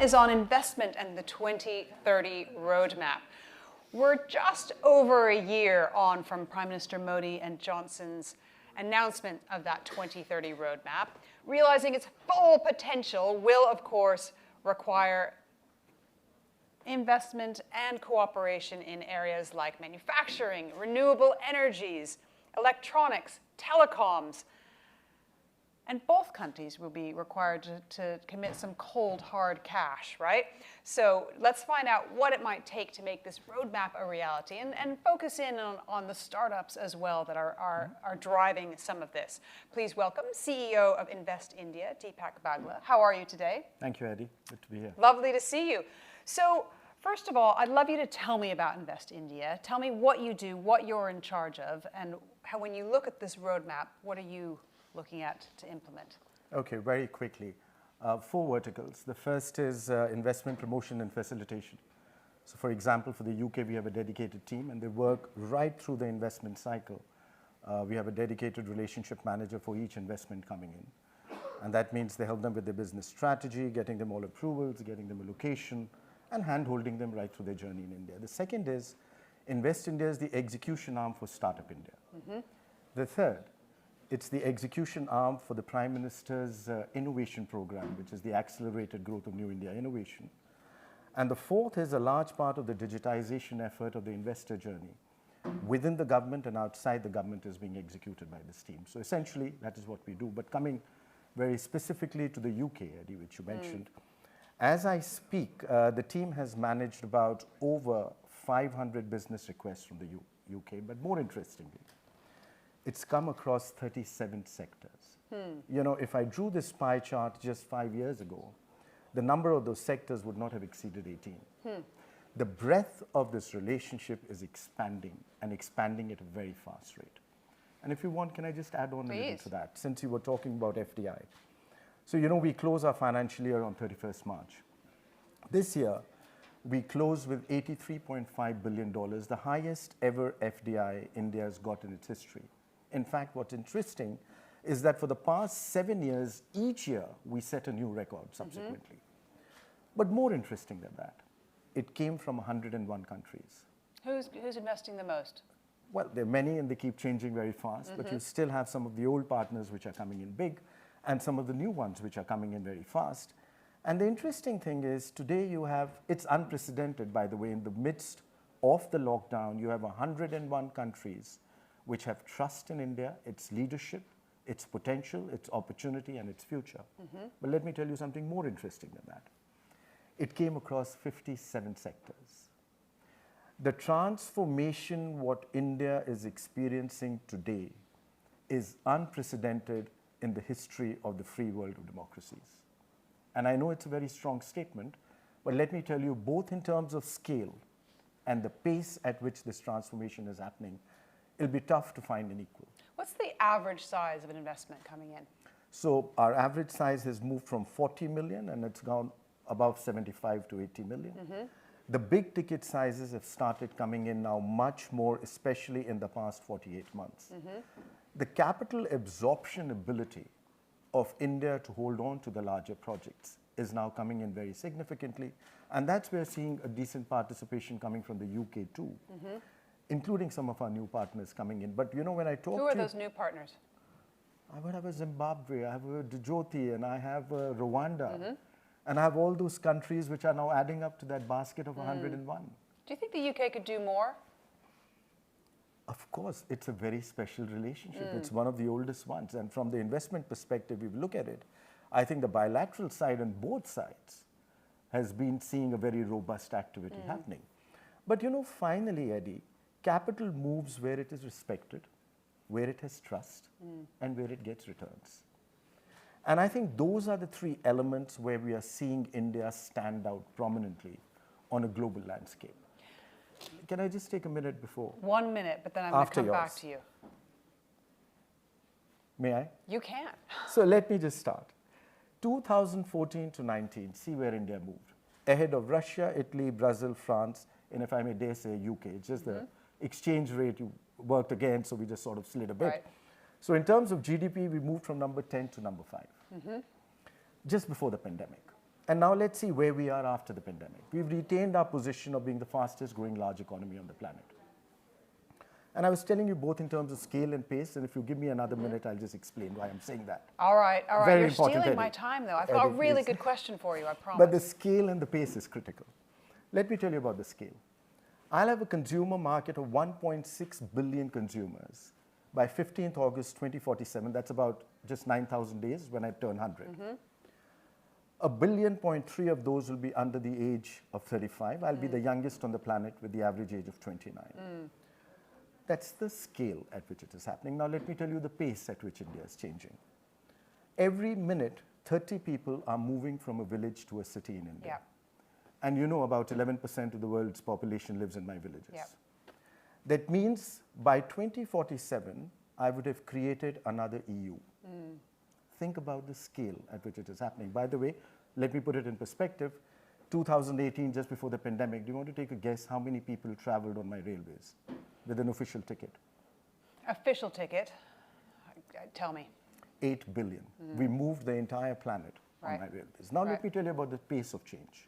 is on investment and the 2030 roadmap. We're just over a year on from Prime Minister Modi and Johnson's announcement of that 2030 roadmap. Realizing its full potential will, of course, require investment and cooperation in areas like manufacturing, renewable energies, electronics, telecoms. And both countries will be required to commit some cold, hard cash, right? So let's find out what it might take to make this roadmap a reality and focus in on the startups as well that are driving some of this. Please welcome CEO of Invest India, Deepak Bagla. How are you today? Thank you, Eddie. Good to be here. Lovely to see you. So first of all, I'd love you to tell me about Invest India. Tell me what you do, what you're in charge of, and how when you look at this roadmap, what are you looking at to implement? Okay, very quickly. 4 verticals. The first is investment promotion and facilitation. So for example, for the UK, we have a dedicated team and they work right through the investment cycle. We have a dedicated relationship manager for each investment coming in. And that means they help them with their business strategy, getting them all approvals, getting them a location, and hand-holding them right through their journey in India. The second is Invest India is the execution arm for Startup India. Mm-hmm. The third, it's the execution arm for the Prime Minister's innovation program, which is the accelerated growth of New India innovation. And the fourth is a large part of the digitization effort of the investor journey. Within the government and outside the government is being executed by this team. So essentially, that is what we do. But coming very specifically to the UK, Eddie, which you mentioned, as I speak, the team has managed about over 500 business requests from the UK, but more interestingly, it's come across 37 sectors. You know, if I drew this pie chart just 5 years ago, the number of those sectors would not have exceeded 18. The breadth of this relationship is expanding and expanding at a very fast rate. And if you want, can I just add on a little to that, since you were talking about FDI. So, you know, we close our financial year on 31st March. This year, we closed with $83.5 billion, the highest ever FDI India has got in its history. In fact, what's interesting is that for the past 7 years, each year, we set a new record subsequently. But more interesting than that, it came from 101 countries. Who's investing the most? Well, there are many and they keep changing very fast, but you still have some of the old partners which are coming in big and some of the new ones which are coming in very fast. And the interesting thing is today you have, it's unprecedented by the way, in the midst of the lockdown, you have 101 countries which have trust in India, its leadership, its potential, its opportunity, and its future. But let me tell you something more interesting than that. It came across 57 sectors. The transformation what India is experiencing today is unprecedented in the history of the free world of democracies. And I know it's a very strong statement, but let me tell you, both in terms of scale and the pace at which this transformation is happening, it'll be tough to find an equal. What's the average size of an investment coming in? So our average size has moved from 40 million and it's gone above 75 to 80 million. The big ticket sizes have started coming in now much more, especially in the past 48 months. The capital absorption ability of India to hold on to the larger projects is now coming in very significantly. And that's where we're seeing a decent participation coming from the UK too. Including some of our new partners coming in. But you know, when I talk to... Who are those new partners? I would have a Zimbabwe, I have a Djibouti, and I have Rwanda. And I have all those countries which are now adding up to that basket of 101. Do you think the UK could do more? Of course, it's a very special relationship. It's one of the oldest ones. And from the investment perspective, if you look at it, I think the bilateral side on both sides has been seeing a very robust activity happening. But you know, finally, Eddie, capital moves where it is respected, where it has trust, and where it gets returns. And I think those are the 3 elements where we are seeing India stand out prominently on a global landscape. Can I just take a minute before? 1 minute, but then I'm going to come back to you. May I? You can. So let me just start. 2014 to 19, see where India moved. Ahead of Russia, Italy, Brazil, France, and if I may dare say UK. It's just the exchange rate worked again, so we just sort of slid a bit. Right. So in terms of GDP, we moved from number 10 to number 5, just before the pandemic. And now let's see where we are after the pandemic. We've retained our position of being the fastest growing large economy on the planet. And I was telling you both in terms of scale and pace, and if you give me another minute, I'll just explain why I'm saying that. All right. Very You're important, stealing my Eddie. time, though. I've got a Eddie, really please. good question for you, I promise. But the scale and the pace is critical. Let me tell you about the scale. I'll have a consumer market of 1.6 billion consumers by 15th August 2047. That's about just 9,000 days when I turn 100. A billion point 3 of those will be under the age of 35. I'll be the youngest on the planet with the average age of 29. That's the scale at which it is happening. Now let me tell you the pace at which India is changing. Every minute, 30 people are moving from a village to a city in India. Yeah. And you know about 11% of the world's population lives in my villages. Yeah. That means by 2047, I would have created another EU. Think about the scale at which it is happening. By the way, let me put it in perspective. 2018, just before the pandemic, do you want to take a guess how many people traveled on my railways with an official ticket? Official ticket. Tell me. 8 billion. We moved the entire planet on my railways. Now let me tell you about the pace of change.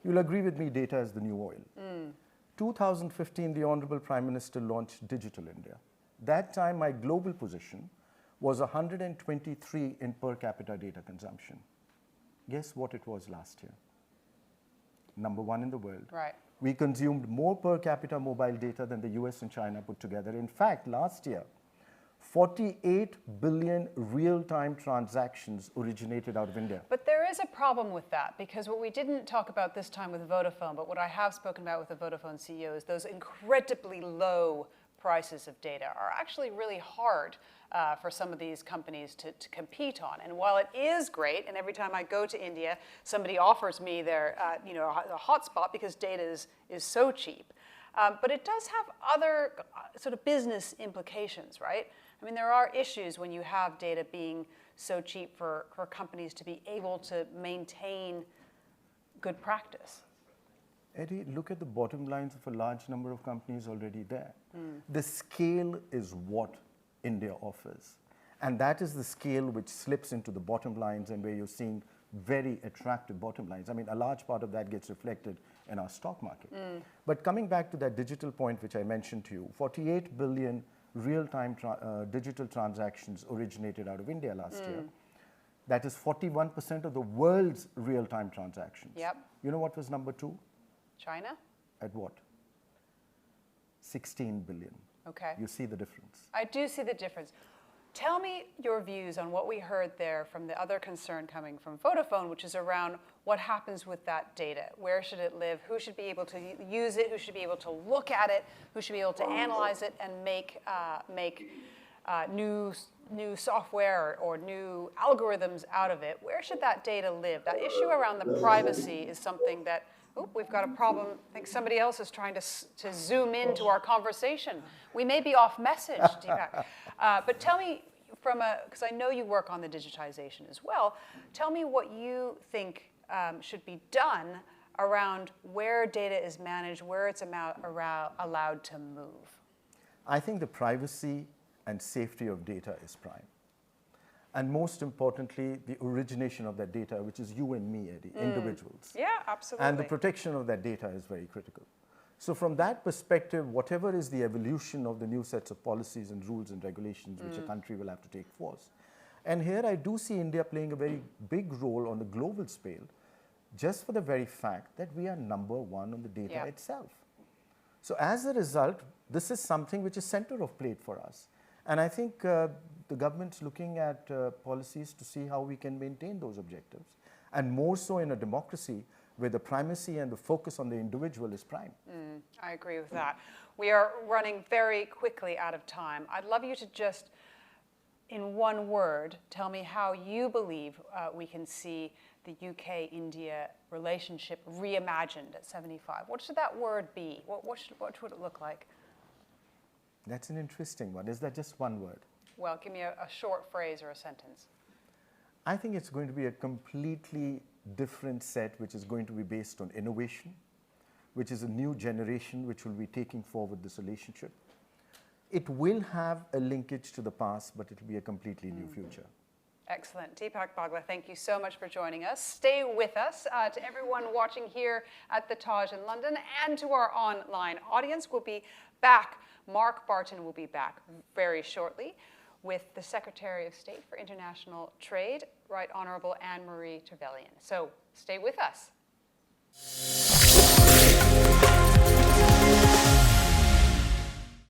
You'll agree with me, data is the new oil. 2015, the Honorable Prime Minister launched Digital India. That time, my global position was 123 in per capita data consumption. Guess what it was last year? Number 1 in the world. Right. We consumed more per capita mobile data than the US and China put together. In fact, last year, 48 billion real-time transactions originated out of India. But there is a problem with that, because what we didn't talk about this time with Vodafone, but what I have spoken about with the Vodafone CEO is those incredibly low prices of data are actually really hard for some of these companies to compete on. And while it is great, and every time I go to India, somebody offers me their a hotspot because data is so cheap, but it does have other sort of business implications, right? I mean, there are issues when you have data being so cheap for companies to be able to maintain good practice. Eddie, look at the bottom lines of a large number of companies already there. The scale is what India offers. And that is the scale which slips into the bottom lines and where you're seeing very attractive bottom lines. I mean, a large part of that gets reflected in our stock market. But coming back to that digital point which I mentioned to you, 48 billion real-time digital transactions originated out of India last year. That is 41% of the world's real-time transactions. Yep. You know what was number 2? China? At what? 16 billion. Okay. You see the difference. I do see the difference. Tell me your views on what we heard there from the other concern coming from Vodafone, which is around what happens with that data. Where should it live? Who should be able to use it? Who should be able to look at it? Who should be able to analyze it and make new software or new algorithms out of it? Where should that data live? That issue around the privacy is something that, we've got a problem. I think somebody else is trying to zoom into our conversation. We may be off message, Deepak. But tell me, because I know you work on the digitization as well, tell me what you think should be done around where data is managed, where it's allowed to move. I think the privacy and safety of data is prime. And most importantly, the origination of that data, which is you and me, Eddie, individuals. Yeah, absolutely. And the protection of that data is very critical. So from that perspective, whatever is the evolution of the new sets of policies and rules and regulations which a country will have to take force. And here I do see India playing a very big role on the global scale, just for the very fact that we are number 1 on the data itself. So as a result, this is something which is center of plate for us. And I think the government's looking at policies to see how we can maintain those objectives. And more so in a democracy where the primacy and the focus on the individual is prime. I agree with that. We are running very quickly out of time. I'd love you to just, in one word, tell me how you believe we can see the UK-India relationship reimagined at 75. What should that word be? What would it look like? That's an interesting one. Is that just one word? Well, give me a short phrase or a sentence. I think it's going to be a completely different set, which is going to be based on innovation, which is a new generation which will be taking forward this relationship. It will have a linkage to the past, but it will be a completely new future. Excellent. Deepak Bagla, thank you so much for joining us. Stay with us. To everyone watching here at the Taj in London and to our online audience, we'll be back. Mark Barton will be back very shortly with the Secretary of State for International Trade, Right Honourable Anne-Marie Trevelyan. So stay with us.